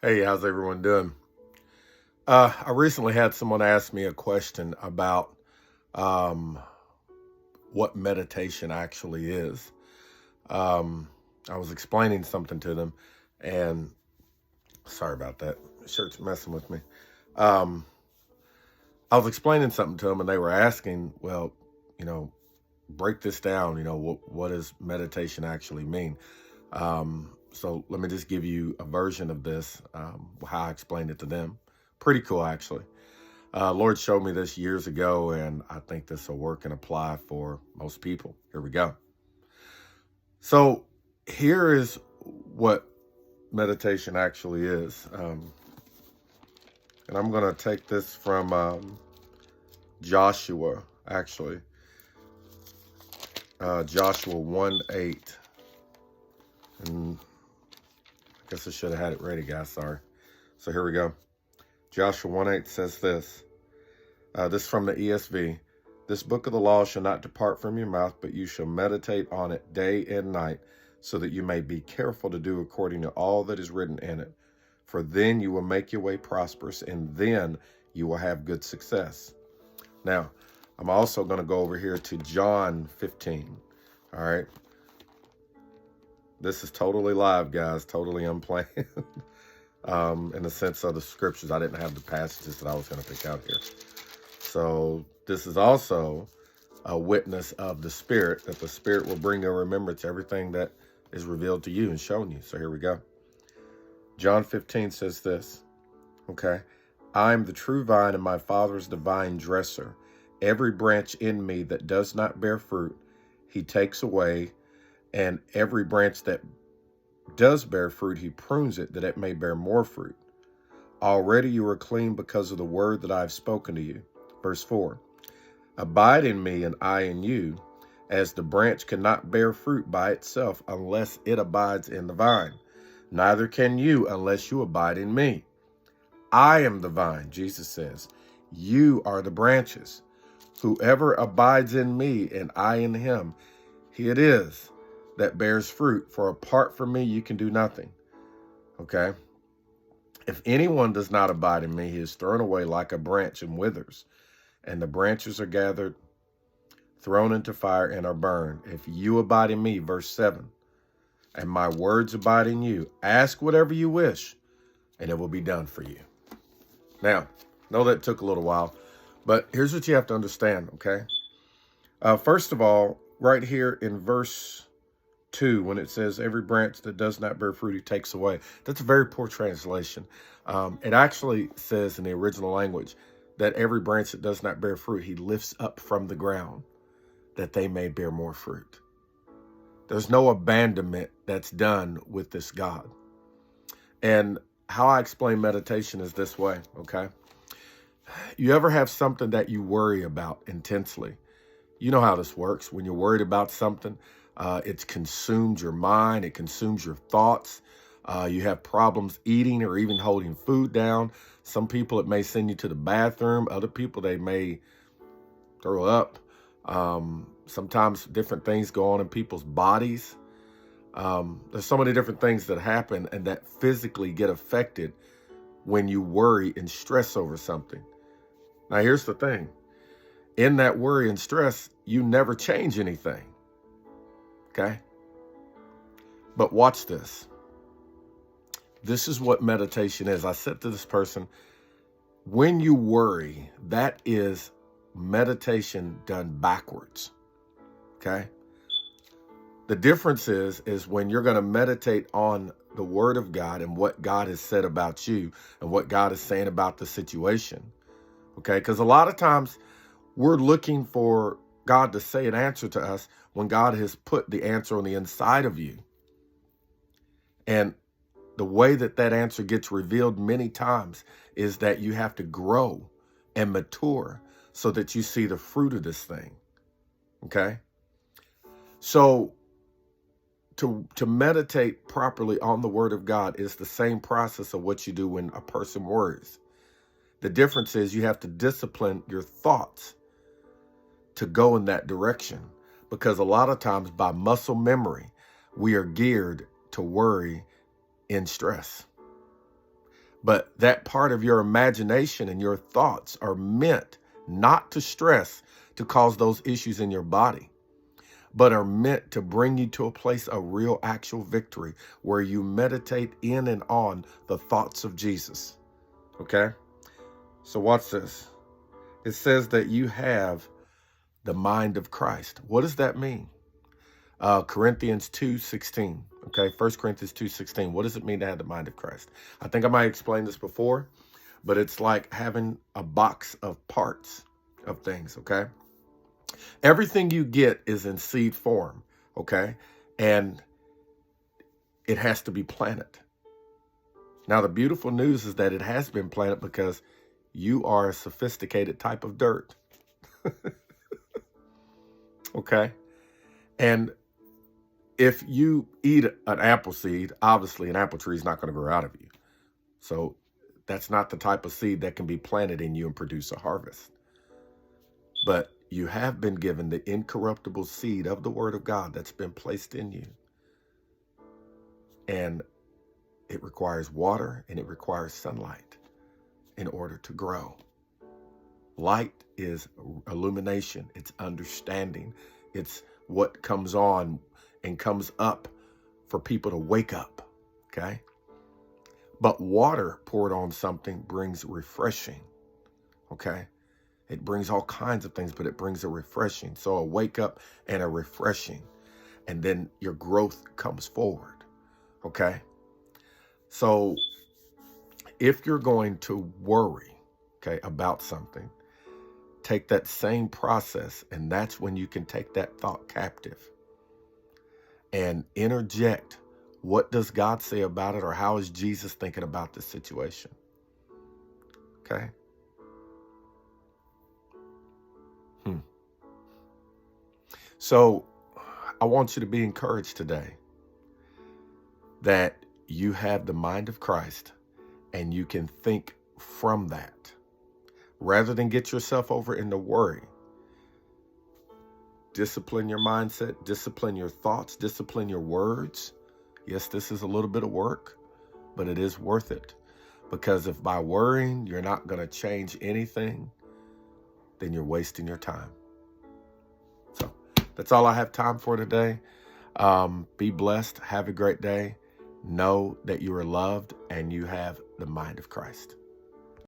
Hey, how's everyone doing? I recently had someone ask me a question about um, what meditation actually is. Um, I was explaining something to them, and sorry about that. The shirt's messing with me. Um, I was explaining something to them, and they were asking, well, you know, break this down. What does meditation actually mean? So let me just give you a version of this, how I explained it to them. Pretty cool, actually. Lord showed me this years ago, and I think this will work and apply for most people. Here we go. So, here is what meditation actually is. And I'm going to take this from Joshua, actually. Joshua 1:8. And I guess I should have had it ready, guys. Sorry. So, here we go. Joshua 1:8 says this. This is from the ESV. This book of the law shall not depart from your mouth, but you shall meditate on it day and night, so that you may be careful to do according to all that is written in it. For then you will make your way prosperous, and then you will have good success. Now, I'm also going to go over here to John 15. All right. This is totally live, guys, totally unplanned. In the sense of the scriptures, I didn't have the passages that I was going to pick out here. So this is also a witness of the Spirit, that the Spirit will bring to remembrance everything that is revealed to you and shown you. So here we go. John 15 says this, okay? I am the true vine, and my Father is the vine dresser. Every branch in me that does not bear fruit, he takes away, and every branch that does bear fruit, he prunes it, that it may bear more fruit. Already you are clean because of the word that I have spoken to you. Verse 4, abide in me and I in you, as the branch cannot bear fruit by itself unless it abides in the vine. Neither can you unless you abide in me. I am the vine, Jesus says. You are the branches. Whoever abides in me and I in him, he it is that bears fruit, for apart from me you can do nothing. Okay? If anyone does not abide in me, he is thrown away like a branch and withers. And the branches are gathered, thrown into fire, and are burned. If you abide in me, verse 7, and my words abide in you, ask whatever you wish, and it will be done for you. Now, I know that took a little while, but here's what you have to understand, okay? First of all, right here in verse 2, when it says, every branch that does not bear fruit, he takes away. That's a very poor translation. It actually says in the original language, that every branch that does not bear fruit, he lifts up from the ground, that they may bear more fruit. There's no abandonment that's done with this God. And how I explain meditation is this way, okay? You ever have something that you worry about intensely? You know how this works. When you're worried about something, it's consumed your mind, it consumes your thoughts. You have problems eating or even holding food down. Some people, it may send you to the bathroom. Other people, they may throw up. Sometimes different things go on in people's bodies. There's so many different things that happen and that physically get affected when you worry and stress over something. Now, here's the thing. In that worry and stress, you never change anything. Okay? But watch this. This is what meditation is. I said to this person, when you worry, that is meditation done backwards. Okay? The difference is when you're going to meditate on the word of God and what God has said about you and what God is saying about the situation. Okay? Because a lot of times we're looking for God to say an answer to us when God has put the answer on the inside of you. And the way that that answer gets revealed many times is that you have to grow and mature so that you see the fruit of this thing. Okay? So to meditate properly on the word of God is the same process of what you do when a person worries. The difference is you have to discipline your thoughts to go in that direction, because a lot of times by muscle memory, we are geared to worry in stress. But that part of your imagination and your thoughts are meant not to stress, to cause those issues in your body, but are meant to bring you to a place of real actual victory where you meditate in and on the thoughts of Jesus. Okay? So watch this. It says that you have the mind of Christ. What does that mean? Corinthians 2:16. Okay, 1 Corinthians 2:16. What does it mean to have the mind of Christ? I think I might explain this before, but it's like having a box of parts of things, okay? Everything you get is in seed form, okay? And it has to be planted. Now, the beautiful news is that it has been planted because you are a sophisticated type of dirt. Okay? And if you eat an apple seed, obviously an apple tree is not going to grow out of you. So that's not the type of seed that can be planted in you and produce a harvest. But you have been given the incorruptible seed of the Word of God that's been placed in you. And it requires water and it requires sunlight in order to grow. Light is illumination. It's understanding. It's what comes on and comes up for people to wake up, okay? But water poured on something brings refreshing, okay? It brings all kinds of things, but it brings a refreshing. So a wake up and a refreshing, and then your growth comes forward, okay? So if you're going to worry, okay, about something, take that same process, and that's when you can take that thought captive and interject, what does God say about it, or how is Jesus thinking about this situation? Okay? So I want you to be encouraged today that you have the mind of Christ and you can think from that. Rather than get yourself over into worry, discipline your mindset, discipline your thoughts, discipline your words. Yes, this is a little bit of work, but it is worth it. Because if by worrying you're not going to change anything, then you're wasting your time. So that's all I have time for today. Be blessed. Have a great day. Know that you are loved and you have the mind of Christ.